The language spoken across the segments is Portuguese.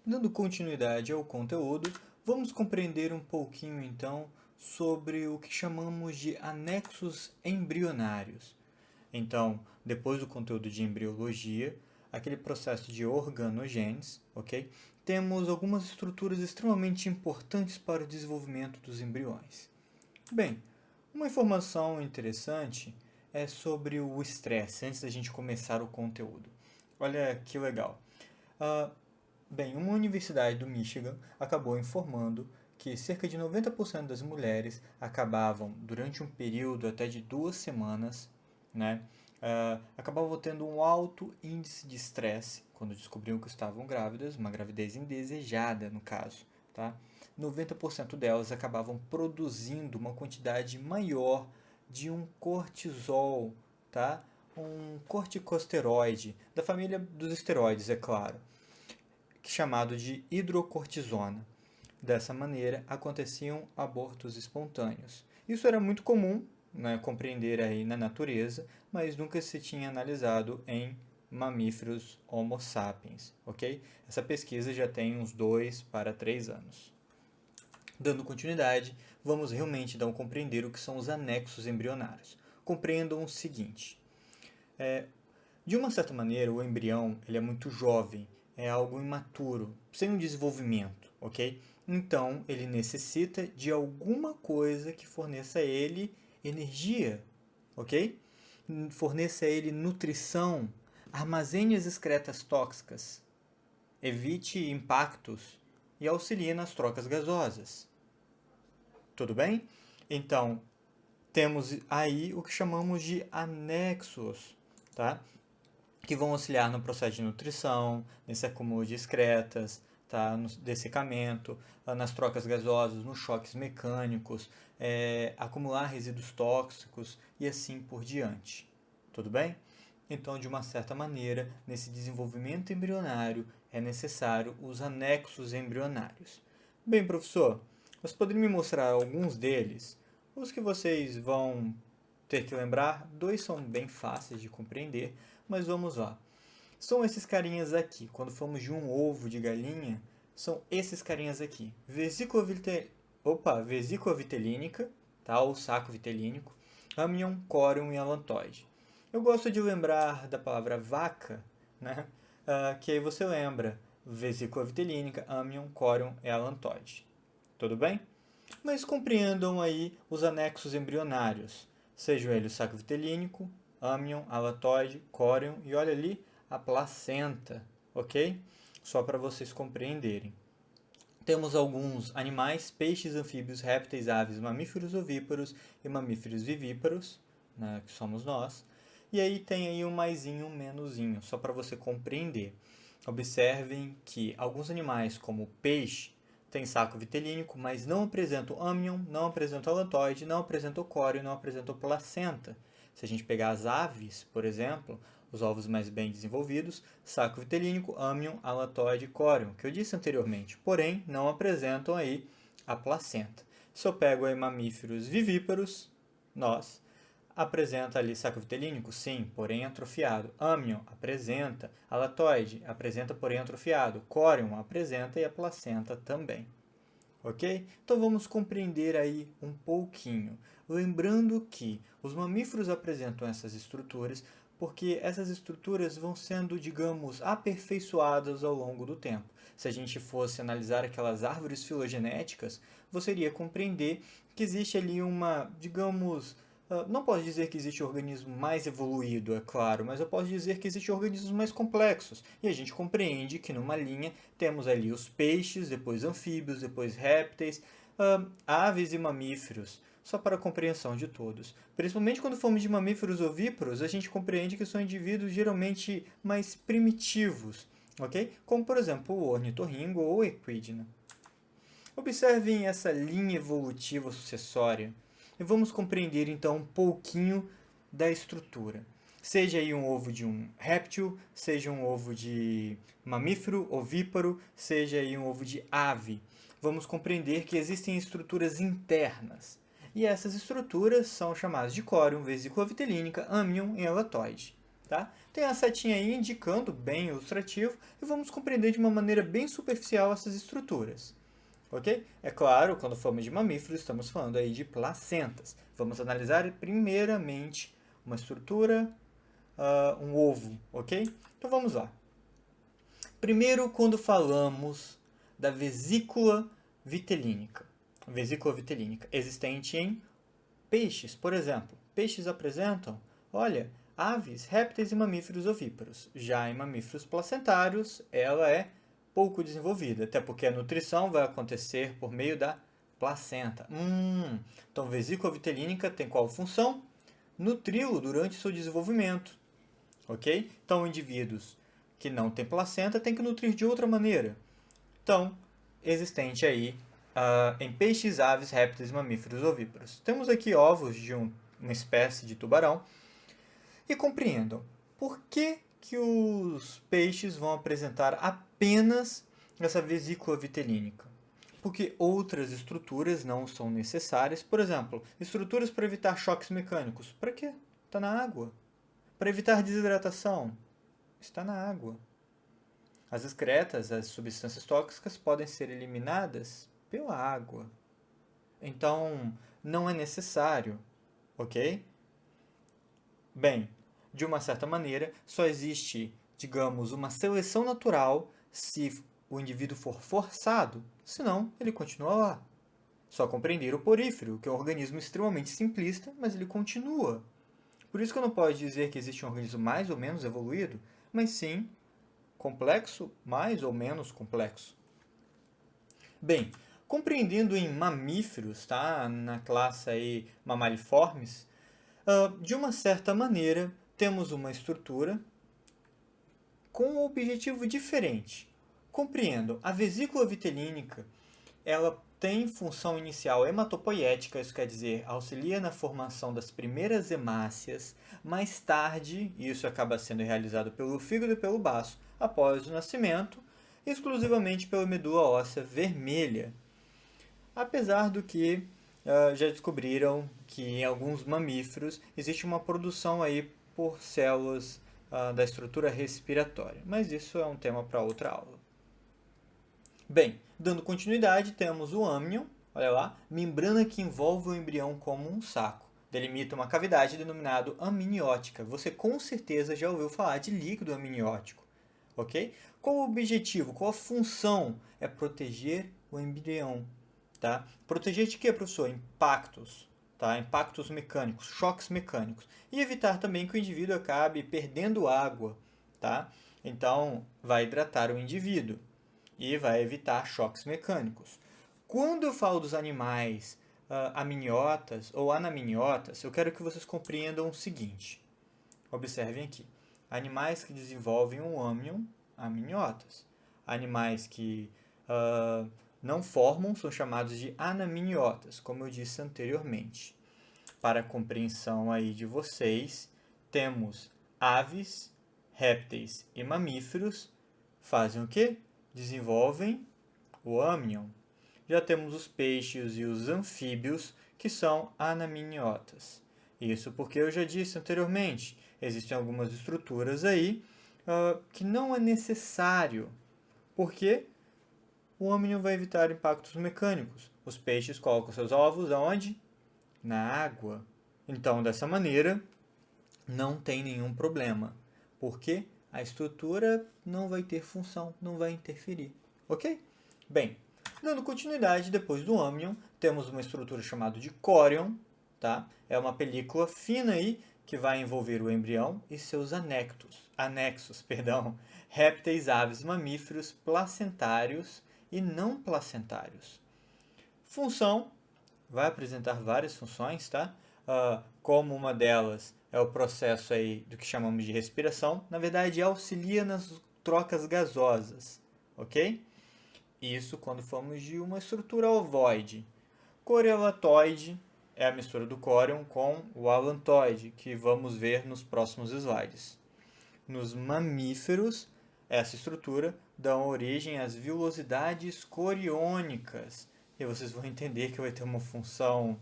Dando continuidade ao conteúdo, vamos compreender um pouquinho então sobre o que chamamos de anexos embrionários. Então, depois do conteúdo de embriologia, aquele processo de organogênese, ok? Temos algumas estruturas extremamente importantes para o desenvolvimento dos embriões. Bem, uma informação interessante é sobre o estresse, antes da gente começar o conteúdo. Olha que legal. Ah, Bem, uma universidade do Michigan acabou informando que cerca de 90% das mulheres acabavam, durante um período até de 2 semanas, né, acabavam tendo um alto índice de estresse quando descobriam que estavam grávidas, uma gravidez indesejada no caso. Tá? 90% delas acabavam produzindo uma quantidade maior de um cortisol, tá? Um corticosteroide, da família dos esteroides, é claro, chamado de hidrocortisona. Dessa maneira, aconteciam abortos espontâneos. Isso era muito comum, né, compreender aí na natureza, mas nunca se tinha analisado em mamíferos Homo sapiens, ok? Essa pesquisa já tem uns 2 para 3 anos. Dando continuidade, vamos realmente então compreender o que são os anexos embrionários. Compreendam o seguinte: de uma certa maneira, o embrião ele é muito jovem, é algo imaturo, sem um desenvolvimento, ok? Então, ele necessita de alguma coisa que forneça a ele energia, ok? Forneça a ele nutrição, armazene as excretas tóxicas, evite impactos e auxilie nas trocas gasosas. Tudo bem? Então, temos aí o que chamamos de anexos, tá? Que vão auxiliar no processo de nutrição, nesse acúmulo de excretas, tá? No dessecamento, nas trocas gasosas, nos choques mecânicos, acumular resíduos tóxicos e assim por diante. Tudo bem? Então, de uma certa maneira, nesse desenvolvimento embrionário é necessário os anexos embrionários. Bem, professor, você poderia me mostrar alguns deles? Os que vocês vão ter que lembrar, dois são bem fáceis de compreender, mas vamos lá. São esses carinhas aqui. Quando formos de um ovo de galinha, são esses carinhas aqui. Vesícula vitelínica, tá? Ou saco vitelínico, âmnion, córion e alantoide. Eu gosto de lembrar da palavra vaca, né? Que aí você lembra vesícula vitelínica, âmnion, córion e alantoide. Tudo bem? Mas compreendam aí os anexos embrionários, sejam eles o saco vitelínico, âmnion, alatoide, córion e olha ali a placenta, ok? Só para vocês compreenderem. Temos alguns animais, peixes, anfíbios, répteis, aves, mamíferos ovíparos e mamíferos vivíparos, né, que somos nós. E aí tem aí um maisinho, um menusinho, só para você compreender. Observem que alguns animais, como o peixe, têm saco vitelínico, mas não apresentam âmnion, não apresentam alantoide, não apresentam cório, não apresentam placenta. Se a gente pegar as aves, por exemplo, os ovos mais bem desenvolvidos, saco vitelínico, âmnion, alatoide e córion, que eu disse anteriormente, porém não apresentam aí a placenta. Se eu pego aí mamíferos vivíparos, nós, apresenta ali saco vitelínico? Sim, porém atrofiado. Âmnion apresenta, alatoide apresenta, porém atrofiado. Córion apresenta e a placenta também. Ok? Então vamos compreender aí um pouquinho. Lembrando que os mamíferos apresentam essas estruturas porque essas estruturas vão sendo, digamos, aperfeiçoadas ao longo do tempo. Se a gente fosse analisar aquelas árvores filogenéticas, você iria compreender que existe ali uma, digamos, não posso dizer que existe organismo mais evoluído, é claro, mas eu posso dizer que existem organismos mais complexos. E a gente compreende que numa linha temos ali os peixes, depois anfíbios, depois répteis, aves e mamíferos, só para a compreensão de todos. Principalmente quando falamos de mamíferos ovíparos, a gente compreende que são indivíduos geralmente mais primitivos, ok? Como por exemplo o ornitorrinco ou o equidna. Observem essa linha evolutiva sucessória e vamos compreender então um pouquinho da estrutura. Seja aí um ovo de um réptil, seja um ovo de mamífero, ovíparo, seja aí um ovo de ave. Vamos compreender que existem estruturas internas. E essas estruturas são chamadas de córion, vesícula vitelínica, âmnion e alatoide. Tá? Tem a setinha aí indicando, bem ilustrativo, e vamos compreender de uma maneira bem superficial essas estruturas. Ok? É claro, quando falamos de mamíferos, estamos falando aí de placentas. Vamos analisar primeiramente uma estrutura, um ovo, ok? Então vamos lá. Primeiro, quando falamos da vesícula vitelínica, existente em peixes, por exemplo. Peixes apresentam, olha, aves, répteis e mamíferos ovíparos. Já em mamíferos placentários, ela é pouco desenvolvida, até porque a nutrição vai acontecer por meio da placenta. Então, vesícula vitelínica tem qual função? Nutri-lo durante seu desenvolvimento, ok? Então, indivíduos que não têm placenta têm que nutrir de outra maneira. Então, existente aí em peixes, aves, répteis e mamíferos ovíparos. Temos aqui ovos de uma espécie de tubarão. E compreendam, por que os peixes vão apresentar apenas essa vesícula vitelínica? Porque outras estruturas não são necessárias. Por exemplo, estruturas para evitar choques mecânicos. Para quê? Está na água. Para evitar desidratação. Está na água. As excretas, as substâncias tóxicas, podem ser eliminadas pela água. Então, não é necessário, ok? Bem, de uma certa maneira, só existe, digamos, uma seleção natural se o indivíduo for forçado, senão ele continua lá. Só compreender o porífero, que é um organismo extremamente simplista, mas ele continua. Por isso que eu não posso dizer que existe um organismo mais ou menos evoluído, mas sim complexo, mais ou menos complexo. Bem, compreendendo em mamíferos, tá? Na classe aí Mammaliformes, de uma certa maneira, temos uma estrutura com um objetivo diferente. Compreendo, a vesícula vitelínica, ela tem função inicial hematopoética, isso quer dizer, auxilia na formação das primeiras hemácias. Mais tarde, isso acaba sendo realizado pelo fígado e pelo baço, após o nascimento, exclusivamente pela medula óssea vermelha. Apesar do que já descobriram que em alguns mamíferos existe uma produção aí por células da estrutura respiratória. Mas isso é um tema para outra aula. Bem, dando continuidade, temos o âmnion, olha lá, membrana que envolve o embrião como um saco. Delimita uma cavidade denominada amniótica. Você com certeza já ouviu falar de líquido amniótico, ok? Qual o objetivo, qual a função? É proteger o embrião. Tá? Proteger de quê, professor? Impactos, tá? Impactos mecânicos, choques mecânicos. E evitar também que o indivíduo acabe perdendo água. Tá? Então, vai hidratar o indivíduo e vai evitar choques mecânicos. Quando eu falo dos animais amniotas ou anamniotas, eu quero que vocês compreendam o seguinte. Observem aqui. Animais que desenvolvem um âmnion, amniotas. Animais que não formam são chamados de anamniotas, como eu disse anteriormente. Para a compreensão aí de vocês, temos aves, répteis e mamíferos fazem o quê? Desenvolvem o âmnion. Já temos os peixes e os anfíbios, que são anamniotas. Isso porque eu já disse anteriormente, existem algumas estruturas aí que não é necessário, porque o âmnion vai evitar impactos mecânicos. Os peixes colocam seus ovos aonde? Na água. Então, dessa maneira, não tem nenhum problema, porque a estrutura não vai ter função, não vai interferir. Ok? Bem, dando continuidade, depois do âmnion, temos uma estrutura chamada de córion, tá? É uma película fina aí que vai envolver o embrião e seus anexos, répteis, aves, mamíferos, placentários e não placentários. Função, vai apresentar várias funções, tá? Como uma delas é o processo aí do que chamamos de respiração. Na verdade, auxilia nas trocas gasosas, ok? Isso quando formos de uma estrutura ovoide. Corelatoide é a mistura do córion com o alantoide, que vamos ver nos próximos slides. Nos mamíferos, essa estrutura dá origem às vilosidades coriônicas. E vocês vão entender que vai ter uma função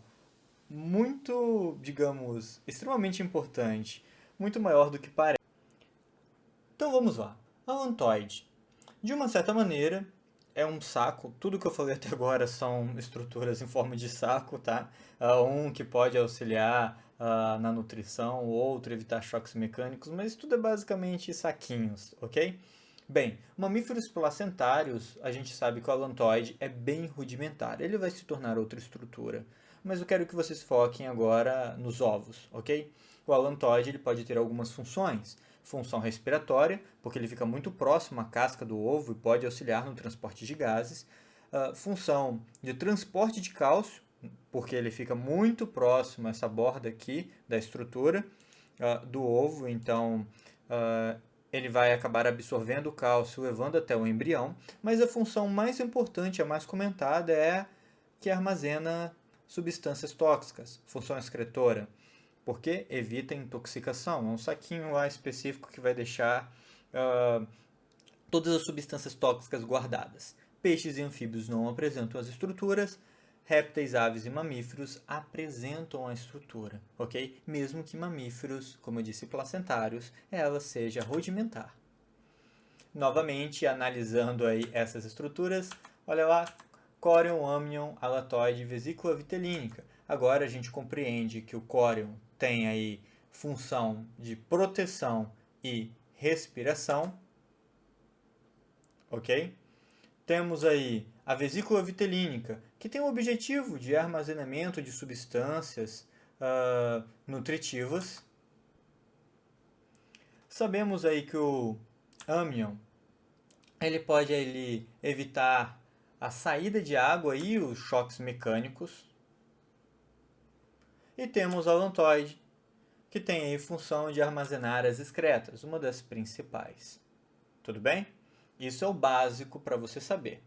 muito, digamos, extremamente importante, muito maior do que parece. vamos lá. Alantoide. De uma certa maneira, é um saco. Tudo que eu falei até agora são estruturas em forma de saco, tá? Um que pode auxiliar na nutrição, o outro evitar choques mecânicos, mas tudo é basicamente saquinhos, ok? Bem, mamíferos placentários, a gente sabe que o alantoide é bem rudimentar. Ele vai se tornar outra estrutura. Mas eu quero que vocês foquem agora nos ovos, ok? O alantoide ele pode ter algumas funções. Função respiratória, porque ele fica muito próximo à casca do ovo e pode auxiliar no transporte de gases. Função de transporte de cálcio, porque ele fica muito próximo a essa borda aqui da estrutura do ovo, então ele vai acabar absorvendo o cálcio, levando até o embrião. Mas a função mais importante, a mais comentada, é que armazena substâncias tóxicas, função excretora, porque evita intoxicação. É um saquinho lá específico que vai deixar todas as substâncias tóxicas guardadas. Peixes e anfíbios não apresentam as estruturas, répteis, aves e mamíferos apresentam a estrutura, ok? Mesmo que mamíferos, como eu disse, placentários, ela seja rudimentar. Novamente, analisando aí essas estruturas, olha lá, córion, âmnion, alatoide, vesícula vitelínica. Agora a gente compreende que o córion tem aí função de proteção e respiração, ok? Temos aí a vesícula vitelínica, que tem o objetivo de armazenamento de substâncias nutritivas. Sabemos aí que o âmnion ele pode evitar a saída de água e os choques mecânicos. E temos o alantoide, que tem aí função de armazenar as excretas, uma das principais. Tudo bem? Isso é o básico para você saber.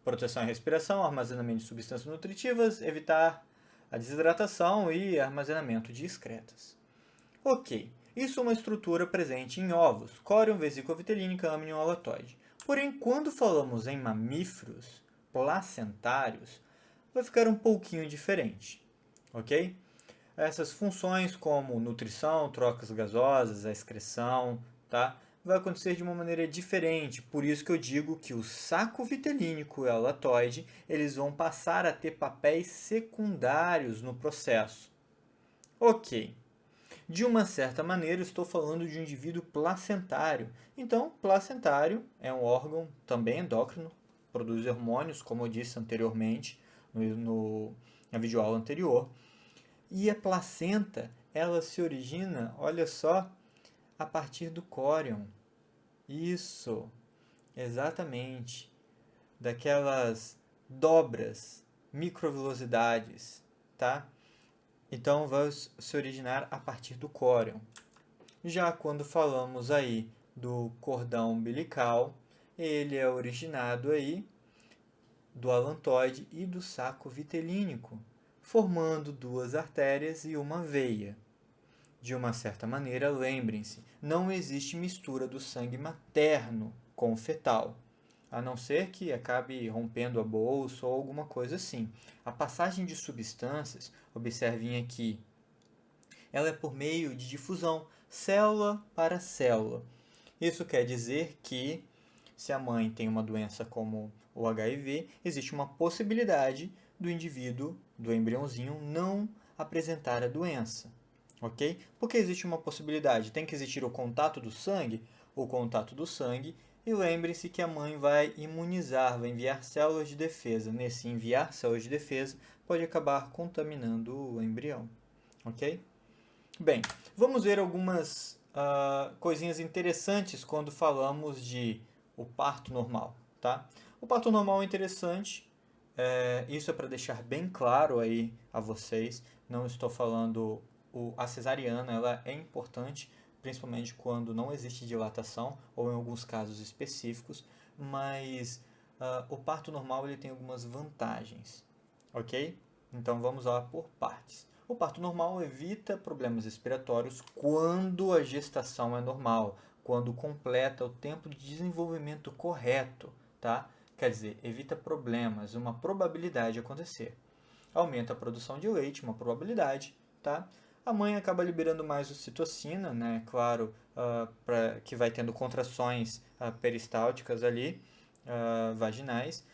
Proteção e respiração, armazenamento de substâncias nutritivas, evitar a desidratação e armazenamento de excretas. Ok, isso é uma estrutura presente em ovos, córion, vesícula vitelínica, âmnion, alatoide. Porém, quando falamos em mamíferos placentários, vai ficar um pouquinho diferente, ok? Essas funções como nutrição, trocas gasosas, a excreção, tá? Vai acontecer de uma maneira diferente, por isso que eu digo que o saco vitelínico e o alatoide, eles vão passar a ter papéis secundários no processo. Ok, de uma certa maneira estou falando de um indivíduo placentário. Então, placentário é um órgão também endócrino, produz hormônios, como eu disse anteriormente, na videoaula anterior. E a placenta, ela se origina, olha só, a partir do córion. Isso, exatamente. Daquelas dobras, microvilosidades, tá? Então, vai se originar a partir do córion. Já quando falamos aí do cordão umbilical, ele é originado aí do alantoide e do saco vitelínico, formando duas artérias e uma veia. De uma certa maneira, lembrem-se, não existe mistura do sangue materno com o fetal, a não ser que acabe rompendo a bolsa ou alguma coisa assim. A passagem de substâncias, observem aqui, ela é por meio de difusão, célula para célula. Isso quer dizer que, se a mãe tem uma doença como o HIV, existe uma possibilidade do indivíduo, do embriãozinho, não apresentar a doença. Ok? Porque existe uma possibilidade. Tem que existir o contato do sangue, e lembre-se que a mãe vai imunizar, vai enviar células de defesa. Nesse enviar células de defesa, pode acabar contaminando o embrião. Ok? Bem, vamos ver algumas coisinhas interessantes quando falamos de o parto normal, tá? O parto normal é interessante, isso é para deixar bem claro aí a vocês, não estou falando a cesariana, ela é importante, principalmente quando não existe dilatação ou em alguns casos específicos, mas o parto normal ele tem algumas vantagens, ok? Então vamos lá por partes. O parto normal evita problemas respiratórios quando a gestação é normal, quando completa o tempo de desenvolvimento correto, tá? Quer dizer, evita problemas, uma probabilidade de acontecer. Aumenta a produção de leite, uma probabilidade, tá? A mãe acaba liberando mais ocitocina, né? Claro, que vai tendo contrações peristálticas ali, vaginais.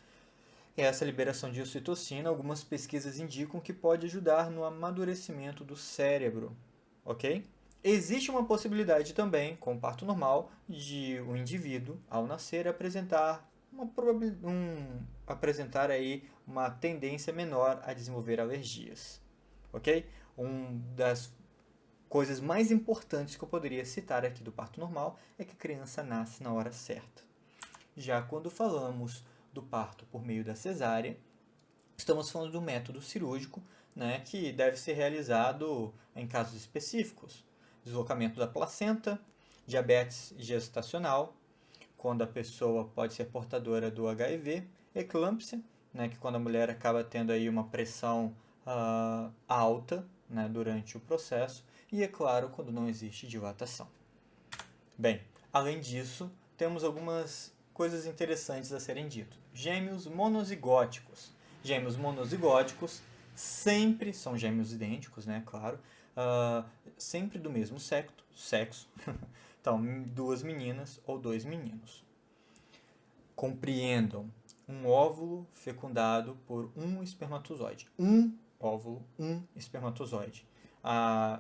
E essa liberação de ocitocina, algumas pesquisas indicam que pode ajudar no amadurecimento do cérebro, ok? Existe uma possibilidade também, com o parto normal, de o indivíduo, ao nascer, apresentar aí uma tendência menor a desenvolver alergias, ok? Uma das coisas mais importantes que eu poderia citar aqui do parto normal é que a criança nasce na hora certa. Já quando falamos do parto por meio da cesárea, estamos falando do método cirúrgico, né, que deve ser realizado em casos específicos. Deslocamento da placenta, diabetes gestacional, quando a pessoa pode ser portadora do HIV, eclâmpsia, né, que quando a mulher acaba tendo aí uma pressão alta, né, durante o processo, e é claro, quando não existe dilatação. Bem, além disso, temos algumas coisas interessantes a serem ditas. Gêmeos monozigóticos. Gêmeos monozigóticos sempre são gêmeos idênticos, né? Claro. Sempre do mesmo sexo. Então, 2 meninas ou 2 meninos. Compreendam um óvulo fecundado por um espermatozoide. Um óvulo, um espermatozoide.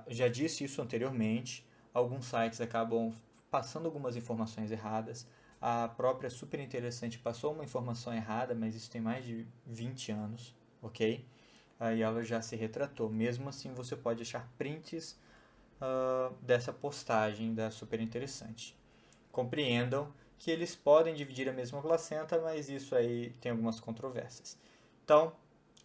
Já disse isso anteriormente. Alguns sites acabam passando algumas informações erradas. A própria Super Interessante passou uma informação errada, mas isso tem mais de 20 anos, ok? Aí ela já se retratou. Mesmo assim, você pode achar prints dessa postagem da Super Interessante. Compreendam que eles podem dividir a mesma placenta, mas isso aí tem algumas controvérsias. Então,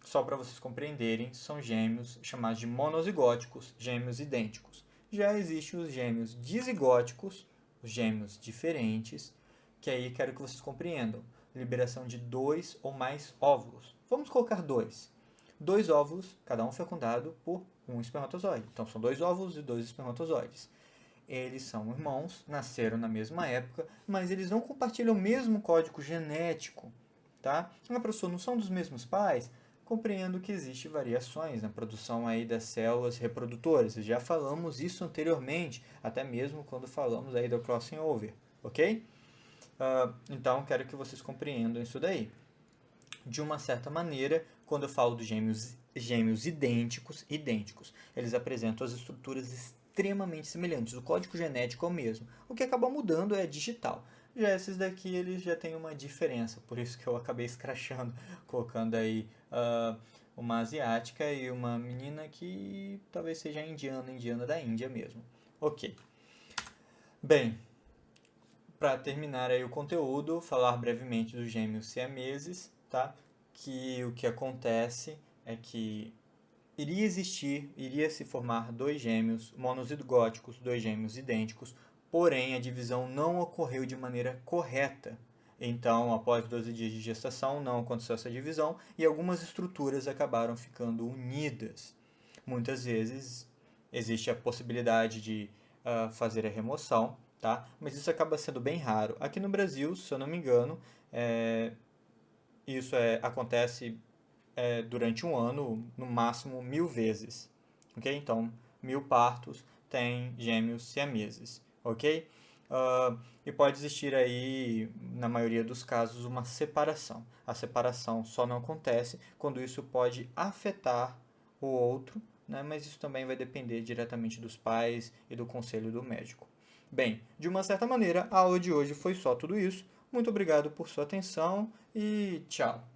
só para vocês compreenderem, são gêmeos chamados de monozigóticos, gêmeos idênticos. Já existem os gêmeos dizigóticos, os gêmeos diferentes, que aí quero que vocês compreendam. Liberação de 2 ou mais óvulos. Vamos colocar 2. 2 óvulos, cada um fecundado por um espermatozoide. Então, são 2 óvulos e 2 espermatozoides. Eles são irmãos, nasceram na mesma época, mas eles não compartilham o mesmo código genético. Tá? A professora, não são dos mesmos pais? Compreendo que existem variações na produção aí das células reprodutoras. Já falamos isso anteriormente, até mesmo quando falamos aí do crossing over, ok? Então, quero que vocês compreendam isso daí. De uma certa maneira, quando eu falo dos gêmeos idênticos, eles apresentam as estruturas extremamente semelhantes. O código genético é o mesmo. O que acaba mudando é digital. Já esses daqui, eles já têm uma diferença. Por isso que eu acabei escrachando, colocando aí uma asiática e uma menina que talvez seja indiana da Índia mesmo. Ok. Bem, para terminar aí o conteúdo, falar brevemente dos gêmeos siameses, tá? Que o que acontece é que iria se formar 2 gêmeos monozigóticos, 2 gêmeos idênticos, porém a divisão não ocorreu de maneira correta. Então, após 12 dias de gestação, não aconteceu essa divisão e algumas estruturas acabaram ficando unidas. Muitas vezes existe a possibilidade de fazer a remoção, tá? Mas isso acaba sendo bem raro. Aqui no Brasil, se eu não me engano, isso acontece durante um ano, no máximo 1000 vezes, ok? Então, 1000 partos tem gêmeos siameses, ok? E pode existir aí, na maioria dos casos, uma separação. A separação só não acontece quando isso pode afetar o outro, né? Mas isso também vai depender diretamente dos pais e do conselho do médico. Bem, de uma certa maneira, a aula de hoje foi só tudo isso. Muito obrigado por sua atenção e tchau!